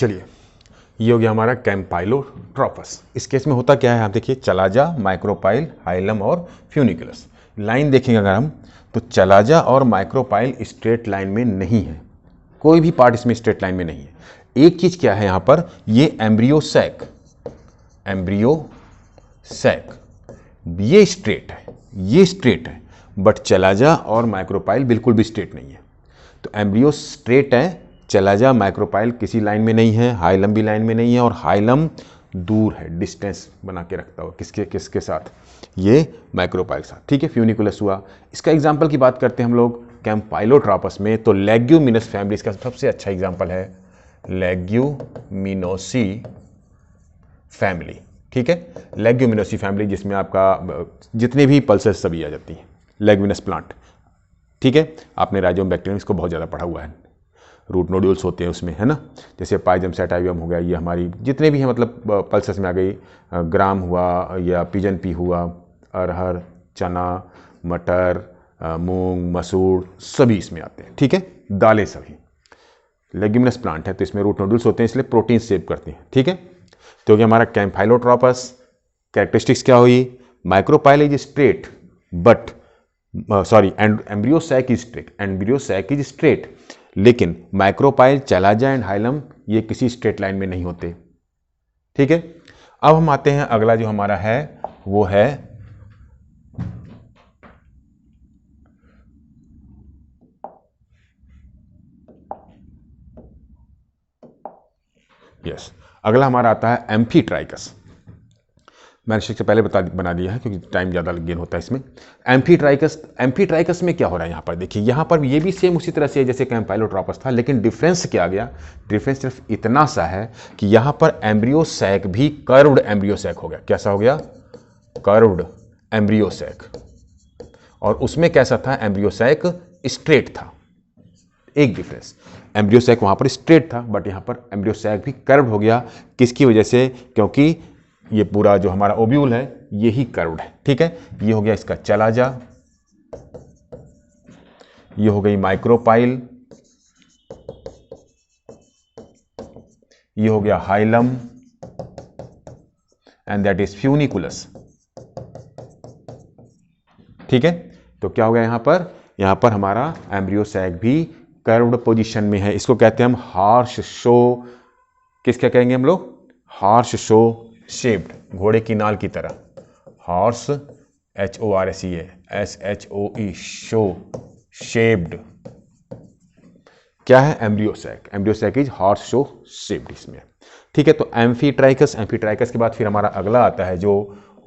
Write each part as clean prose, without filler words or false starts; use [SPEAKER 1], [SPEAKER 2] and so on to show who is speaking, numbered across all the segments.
[SPEAKER 1] चलिए, ये हो गया हमारा कैम्पाइलोट्रोपस। इस केस में होता क्या है, आप देखिए, चलाजा, माइक्रोपाइल, हाइलम और फ्यूनिकुलस। लाइन देखेंगे अगर हम, तो चलाजा और माइक्रोपाइल स्ट्रेट लाइन में नहीं है, कोई भी पार्ट इसमें स्ट्रेट लाइन में नहीं है। एक चीज क्या है यहाँ पर, ये एम्ब्रियो सैक ये स्ट्रेट है, ये स्ट्रेट है, बट चलाजा और माइक्रोपाइल बिल्कुल भी स्ट्रेट नहीं है। तो एम्ब्रियो स्ट्रेट है, चलाजा माइक्रोपाइल किसी लाइन में नहीं है, हाइलम भी लाइन में नहीं है, और हाइलम दूर है, डिस्टेंस बना के रखता हुआ किसके साथ, ये माइक्रोपाइल साथ। ठीक है, फ्यूनिकुलस हुआ। इसका एग्जाम्पल की बात करते हैं हम लोग कैम्पाइलोट्रोपस में, तो लेग्यूमिनस फैमिली इसका सबसे अच्छा एग्जाम्पल है, लेग्यूमिनोसी फैमिली। ठीक है, लेग्यूमिनोसी फैमिली जिसमें आपका जितने भी पल्सेस सभी आ जाती हैं, लेग्यूमिनस प्लांट। ठीक है, आपने राइजोम बैक्टीरियम इसको बहुत ज़्यादा पढ़ा हुआ है, रूट नोड्यूल्स होते हैं उसमें, है ना। जैसे पाइजम सैटाइवियम हो गया, ये हमारी जितने भी हैं मतलब पल्सेस में आ गई, ग्राम हुआ या पिजन पी हुआ, अरहर, चना, मटर, मूंग, मसूर, सभी इसमें आते हैं। ठीक है, दालें सभी लेग्यूमिनस प्लांट है, तो इसमें रूट नोड्यूल्स होते हैं, इसलिए प्रोटीन सेव करते हैं। ठीक है, तो कि हमारा कैम्पाइलोट्रोपस कैरेक्टरिस्टिक्स क्या हुई, micropyle is straight but embryo sac is straight, लेकिन माइक्रोपाइल, चलाजा एंड हाइलम ये किसी स्ट्रेट लाइन में नहीं होते। ठीक है, अब हम आते हैं, अगला जो हमारा है वो है अगला हमारा आता है एम्फीट्राइकस। मैंने शिक्षक से पहले बना दिया है क्योंकि टाइम ज़्यादा गेन होता है इसमें। एम्फीट्राइकस में क्या हो रहा है यहाँ पर, देखिए यहाँ पर ये भी सेम उसी तरह से है जैसे कैम्पाइलोट्रोपस था, लेकिन डिफरेंस क्या आ गया, डिफरेंस सिर्फ इतना सा है कि यहाँ पर एम्ब्रियो सैक भी कर्व्ड एम्ब्रियो सैक हो गया। कैसा हो गया, कर्व्ड एम्ब्रियो सैक, और उसमें कैसा था, एम्ब्रियो सैक स्ट्रेट था। एक डिफरेंस, एम्ब्रियो सैक वहाँ पर स्ट्रेट था, बट यहाँ पर एम्ब्रियो सैक भी कर्व्ड हो गया। किसकी वजह से, क्योंकि ये पूरा जो हमारा ओब्यूल है ये ही कर्व्ड है। ठीक है, ये हो गया इसका चलाजा, ये हो गई माइक्रोपाइल, ये हो गया hilum, and that is funiculus. ठीक है, तो क्या हो गया यहां पर हमारा एम्ब्रियो सैक भी कर्व्ड पोजीशन में है। इसको कहते हैं हम हॉर्स शो, किसका कहेंगे हम लोग, हॉर्स शो शेप्ड, घोड़े की नाल की तरह, हॉर्स HORSE शो शेप्ड। क्या है, embryo sac is horseshoe shaped इसमें। ठीक है, तो एम्फीट्राइकस के बाद फिर हमारा अगला आता है जो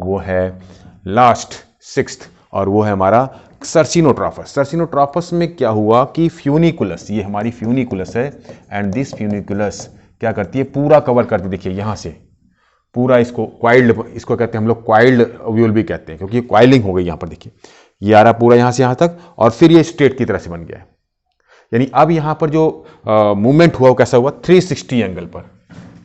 [SPEAKER 1] वो है लास्ट 6th, और वो है हमारा सर्सिनोट्रोपस में क्या हुआ कि फ्यूनिकुलस, ये हमारी फ्यूनिकुलस है, एंड दिस फ्यूनिकुलस क्या करती है, पूरा कवर करती है। देखिए यहाँ से पूरा इसको क्वाइल्ड, इसको कहते हैं हम लोग क्वाइल्ड ओव्यूल भी कहते हैं, क्योंकि क्वाइलिंग हो गई यहाँ पर। देखिए ये आ रहा पूरा यहाँ से यहाँ तक, और फिर ये स्ट्रेट की तरह से बन गया है। यानी अब यहाँ पर जो मूवमेंट हुआ वो कैसा हुआ, 360 एंगल पर,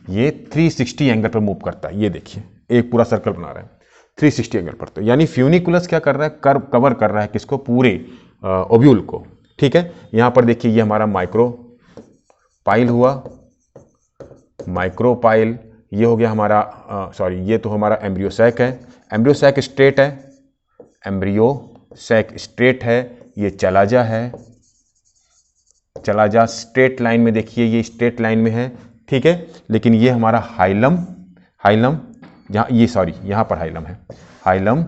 [SPEAKER 1] ये 360 एंगल पर मूव करता है। ये देखिए एक पूरा सर्कल बना रहा है 360 एंगल पर। तो यानी फ्यूनिकुलस क्या कर रहा है, कवर कर रहा है किसको, पूरे ओव्यूल को। ठीक है, यहाँ पर देखिए ये हमारा माइक्रोपाइल हुआ, माइक्रोपाइल, ये हो गया हमारा ये तो हमारा एम्ब्रियो सैक है, एम्ब्रियो सैक स्ट्रेट है, एम्ब्रियो सैक स्ट्रेट है, ये चलाजा है, चलाजा स्ट्रेट लाइन में, देखिए ये स्ट्रेट लाइन में है। ठीक है, लेकिन ये हमारा हाइलम जहाँ ये यहाँ पर हाइलम है, हाइलम,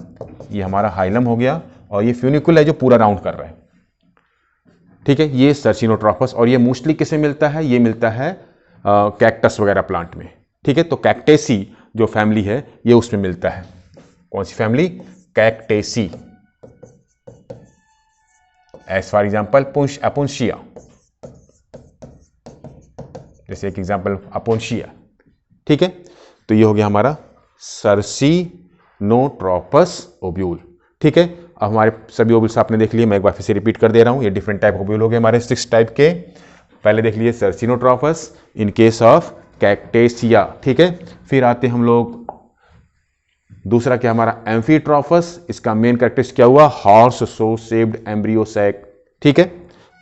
[SPEAKER 1] ये हमारा हाइलम हो गया, और ये फ्यूनिकुल है जो पूरा राउंड कर रहा है। ठीक है, ये सर्सिनोट्रोपस, और ये मोस्टली किसे मिलता है, ये मिलता है कैक्टस वगैरह प्लांट में। ठीक है, तो कैक्टेसी जो फैमिली है ये उसमें मिलता है। कौन सी फैमिली, कैक्टेसी, एज फॉर एग्जाम्पल अपोन्शिया, जैसे एक एग्जाम्पल अपोन्शिया। ठीक है, तो ये हो गया हमारा सर्सिनोट्रोपस ओब्यूल। ठीक है, अब हमारे सभी ओब्यूल्स आपने देख लिए, मैं एक बार फिर से रिपीट कर दे रहा हूं, ये डिफरेंट टाइप ओब्यूल हो गए हमारे 6 टाइप के। पहले देख लिए सर्सिनोट्रोपस इन केस ऑफ कैक्टेसिया। ठीक है, फिर आते हम लोग दूसरा क्या हमारा एम्फीट्रोपस, इसका मेन कैरेक्टरिस्टिक क्या हुआ, horseshoe shaped embryo sac. ठीक है,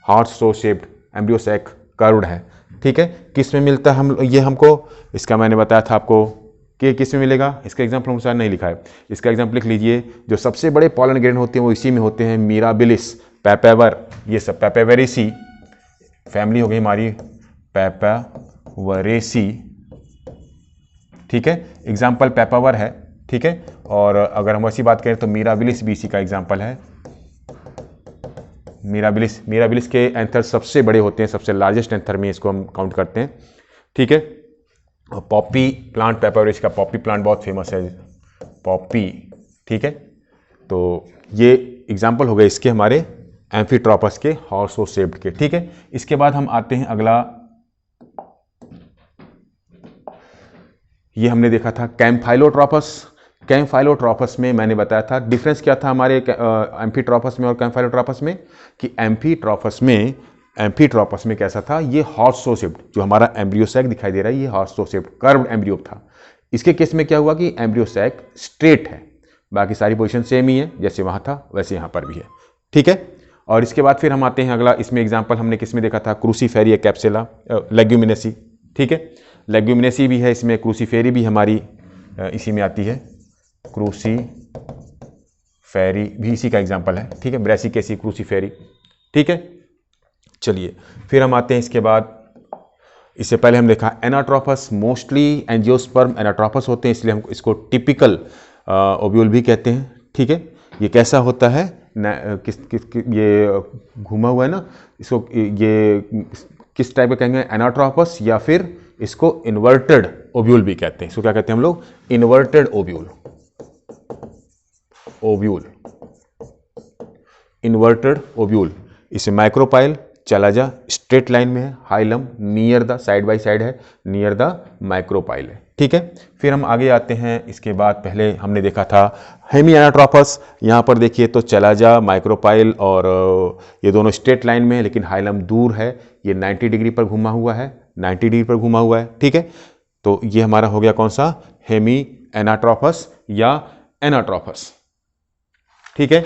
[SPEAKER 1] horseshoe shaped embryo sac curved है। ठीक है, किस में मिलता है हम ये हमको, इसका मैंने बताया था आपको कि किस में मिलेगा। इसका एग्जाम्पल अनुसार नहीं लिखा है, इसका एग्जाम्पल लिख लीजिए। जो सबसे बड़े पॉलन ग्रेन होते हैं वो इसी में होते हैं, मिराबिलिस, पेपेवर, ये सब पेपेवेरेसी फैमिली हो गई हमारी, पेपेवरेसी, ठीक है, एग्जाम्पल पेपावर है, ठीक है। और अगर हम ऐसी बात करें तो मिराबिलिस भी इसी का एग्जाम्पल है। मिराबिलिस के एंथर सबसे बड़े होते हैं, सबसे लार्जेस्ट एंथर में इसको हम काउंट करते हैं, ठीक है। पॉपी प्लांट, पेपावरेसी का पॉपी प्लांट बहुत फेमस है, पॉपी, ठीक है। तो ये एग्जाम्पल हो गए इसके हमारे एम्फीट्रॉपस के, हॉर्सो शेप्ड के, ठीक है। इसके बाद हम आते हैं अगला, ये हमने देखा था कैम्फाइलोट्रॉपस। कैम्फाइलोट्रॉपस में मैंने बताया था डिफरेंस क्या था हमारे एम्फीट्रॉपस में और कैम्फाइलोट्रॉपस में, कि एम्फीट्रॉपस में कैसा था, ये हॉर्सो शेप्ड, जो हमारा एम्ब्रियो सैक दिखाई दे रहा है ये हॉर्सो शेप्ड कर्व्ड एम्ब्रियो था। इसके केस में क्या हुआ कि एम्ब्रियो सैक स्ट्रेट है, बाकी सारी पोजीशन सेम ही है, जैसे वहाँ था वैसे यहाँ पर भी है, ठीक है। और इसके बाद फिर हम आते हैं अगला, इसमें एग्जाम्पल हमने किस में देखा था, क्रूसीफेरिया कैप्सुला, लेग्यूमिनेसी, ठीक है। लेग्यूमिनेसी भी है इसमें, क्रूसीफेरी भी हमारी इसी में आती है, क्रूसीफेरी भी इसी का एग्जाम्पल है, ठीक है, ब्रेसिकेसी, क्रूसीफेरी, ठीक है। चलिए फिर हम आते हैं इसके बाद, इससे पहले हम देखा एनाट्रोपस, मोस्टली एंजियोस्पर्म एनाट्रोपस होते हैं, इसलिए हम इसको टिपिकल ओव्यूल भी कहते हैं, ठीक है। ये कैसा होता है, ये घुमा हुआ है ना, इसको ये किस टाइप का कहेंगे, एनाट्रोपस, या फिर इसको इन्वर्टेड ओव्यूल भी कहते हैं। इसको क्या कहते हैं हम लोग, इन्वर्टेड ओव्यूल, इन्वर्टेड ओव्यूल। इसे माइक्रोपाइल, चला जा स्ट्रेट लाइन में है, hilum near the, side by side है, नियर द माइक्रोपाइल है, ठीक है। फिर हम आगे आते हैं, इसके बाद पहले हमने देखा था हेमी एनाट्रोपस, यहाँ पर देखिए तो चला जा, माइक्रोपाइल और ये दोनों स्ट्रेट लाइन में है, लेकिन हाइलम दूर है, ये 90 डिग्री पर घुमा हुआ है, 90 डिग्री पर घुमा हुआ है, ठीक है। तो ये हमारा हो गया कौन सा, हेमी एनाट्रोपस या एनाट्रोपस, ठीक है।